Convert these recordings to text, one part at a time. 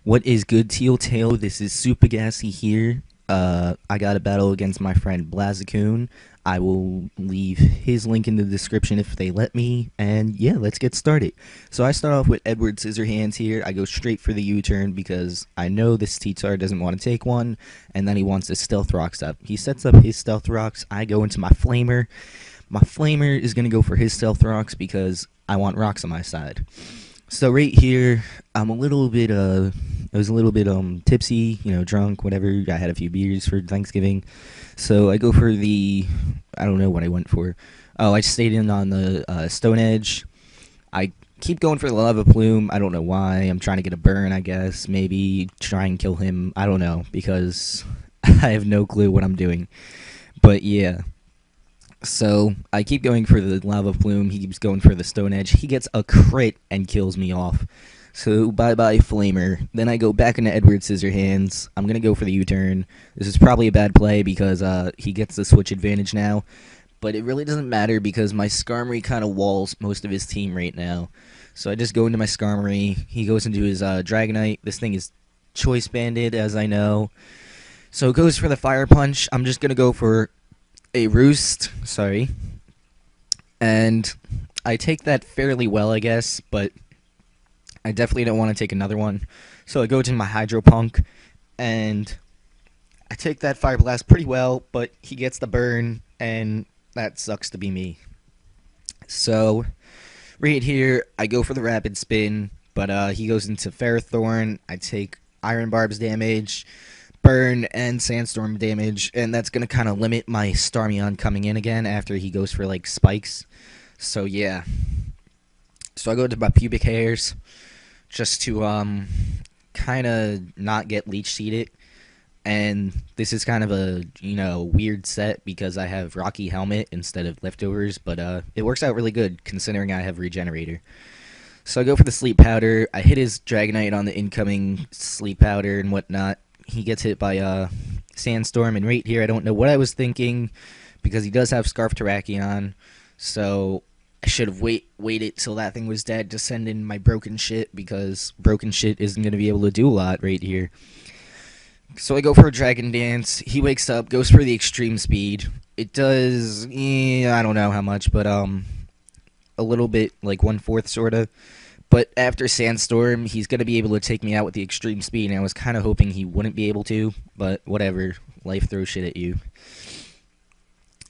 What is good, TealTaillow? This is SupahGassy here. I got a battle against my friend Blazicune. I will leave his link in the description if they let me. And yeah, let's get started. So I start off with Edward Scissorhands here. I go straight for the U-turn because I know this T-Tar doesn't want to take one. And then he wants his Stealth Rocks up. He sets up his Stealth Rocks. I go into my Flamer. My Flamer is going to go for his Stealth Rocks because I want rocks on my side. So right here, I was a little bit tipsy, drunk, whatever. I had a few beers for Thanksgiving. So I go for I don't know what I went for. Oh, I stayed in on the Stone Edge. I keep going for the Lava Plume. I don't know why. I'm trying to get a burn, I guess. Maybe try and kill him. I don't know, because I have no clue what I'm doing. But yeah. So I keep going for the Lava Plume. He keeps going for the Stone Edge. He gets a crit and kills me off. So bye-bye Flamer. Then I go back into Edward Scissorhands. I'm going to go for the U-turn. This is probably a bad play because he gets the switch advantage now. But it really doesn't matter because my Skarmory kind of walls most of his team right now. So I just go into my Skarmory. He goes into his Dragonite. This thing is choice banded, as I know. So it goes for the Fire Punch. I'm just going to go for a Roost. Sorry. And I take that fairly well, I guess, but I definitely don't want to take another one. So I go to my Hydro Punk, and I take that Fire Blast pretty well, but he gets the burn, and that sucks to be me. So right here, I go for the Rapid Spin, but he goes into Ferrothorn. I take Iron Barb's damage, burn, and Sandstorm damage, and that's going to kind of limit my Starmie coming in again after he goes for, like, spikes. So yeah. So I go to my Pubic Hairs just to kind of not get leech seeded. And this is kind of a, weird set because I have Rocky Helmet instead of Leftovers, but it works out really good considering I have Regenerator. So I go for the Sleep Powder. I hit his Dragonite on the incoming Sleep Powder and whatnot. He gets hit by Sandstorm, and right here I don't know what I was thinking because he does have Scarf Terrakion, so I should have waited till that thing was dead to send in my Broken Shit because Broken Shit isn't going to be able to do a lot right here. So I go for a Dragon Dance. He wakes up, goes for the Extreme Speed. It does, I don't know how much, but a little bit, like 1/4 sort of. But after Sandstorm, he's going to be able to take me out with the Extreme Speed, and I was kind of hoping he wouldn't be able to, but whatever. Life throws shit at you.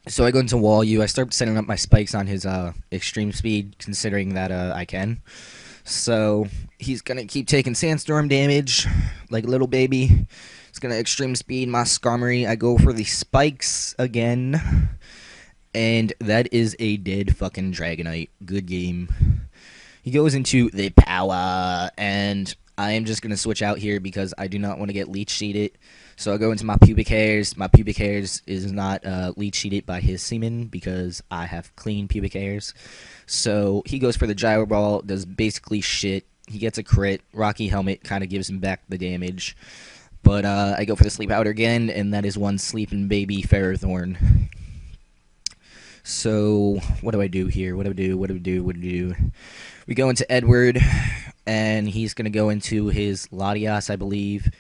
So I go into Wall U. I start setting up my spikes on his Extreme Speed, considering that I can. So he's going to keep taking Sandstorm damage, like a little baby. It's going to Extreme Speed my Skarmory. I go for the spikes again, and that is a dead fucking Dragonite. Good game. He goes into the power, and I am just going to switch out here because I do not want to get leech seeded. So I go into my Pubic Hairs. My Pubic Hairs is not leech seeded by his semen because I have clean Pubic Hairs. So he goes for the Gyro Ball, does basically shit. He gets a crit. Rocky Helmet kind of gives him back the damage. But I go for the Sleep Powder again, and that is one sleeping baby Ferrothorn. So, what do I do here? What do I do? We go into Edward, and he's going to go into his Latias, I believe.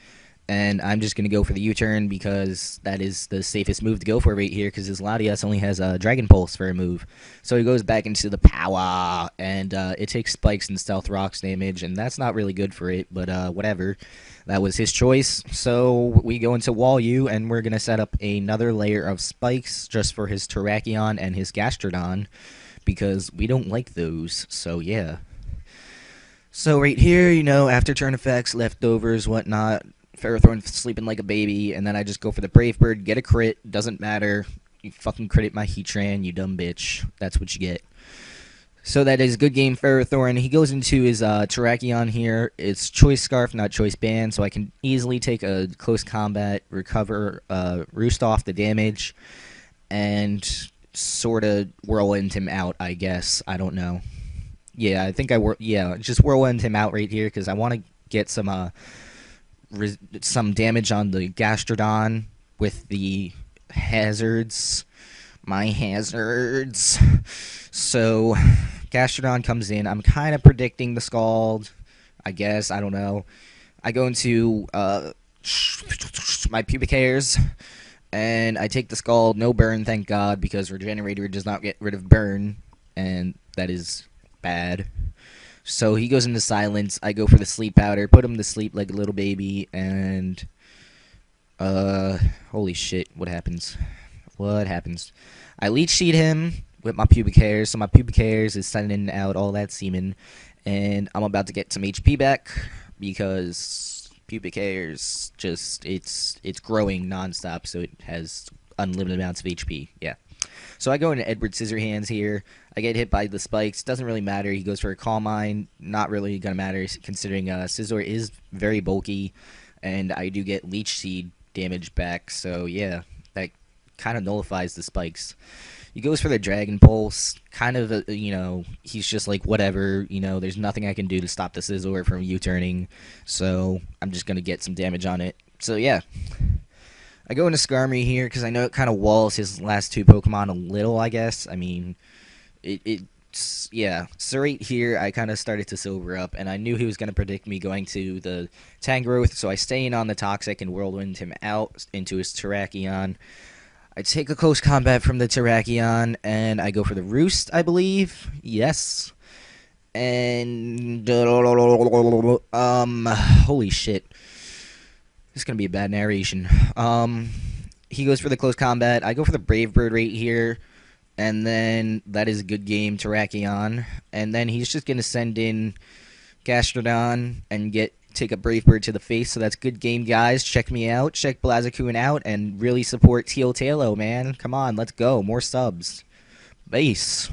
And I'm just going to go for the U-turn because that is the safest move to go for right here because his Latias only has a Dragon Pulse for a move. So he goes back into the power, and it takes Spikes and Stealth Rocks damage, and that's not really good for it, but whatever. That was his choice. So we go into Wall U, and we're going to set up another layer of Spikes just for his Terrakion and his Gastrodon because we don't like those. So yeah. So right here, after turn effects, leftovers, whatnot, Ferrothorn sleeping like a baby, and then I just go for the Brave Bird, get a crit, doesn't matter. You fucking crit my Heatran, you dumb bitch. That's what you get. So that is good game, Ferrothorn. He goes into his Terrakion here. It's Choice Scarf, not Choice Band, so I can easily take a close combat, recover, roost off the damage, and sort of whirlwind him out, I guess. I don't know. Yeah, I think just whirlwind him out right here because I want to get some damage on the Gastrodon with the hazards. My hazards. So, Gastrodon comes in. I'm kind of predicting the Scald, I guess. I don't know. I go into my pubic hairs, and I take the skull. No burn, thank God, because Regenerator does not get rid of burn, and that is bad. So he goes into silence. I go for the sleep powder, put him to sleep like a little baby, and holy shit, what happens? What happens? I leech seed him with my pubic hairs, so my pubic hairs is sending out all that semen, and I'm about to get some HP back because pubic hairs just it's growing nonstop, so it has unlimited amounts of HP. Yeah. So I go into Edward Scissorhands here. I get hit by the spikes. Doesn't really matter. He goes for a Calm Mind. Not really gonna matter considering Scizor is very bulky, and I do get Leech Seed damage back. So yeah, that kind of nullifies the spikes. He goes for the Dragon Pulse. Kind of, he's just like, whatever, there's nothing I can do to stop the Scizor from U-turning. So I'm just gonna get some damage on it. So yeah. I go into Skarmory here because I know it kind of walls his last two Pokemon a little, I guess. I mean, yeah. So right here, I kind of started to silver up, and I knew he was going to predict me going to the Tangrowth, so I stay in on the Toxic and Whirlwind him out into his Terrakion. I take a close combat from the Terrakion, and I go for the Roost, I believe. Yes. And, holy shit. This is going to be a bad narration. He goes for the close combat. I go for the Brave Bird right here. And then that is a good game, Terrakion. And then he's just going to send in Gastrodon and take a Brave Bird to the face. So that's good game, guys. Check me out. Check Blazicune out. And really support TealTaillow, man. Come on, let's go. More subs. Base.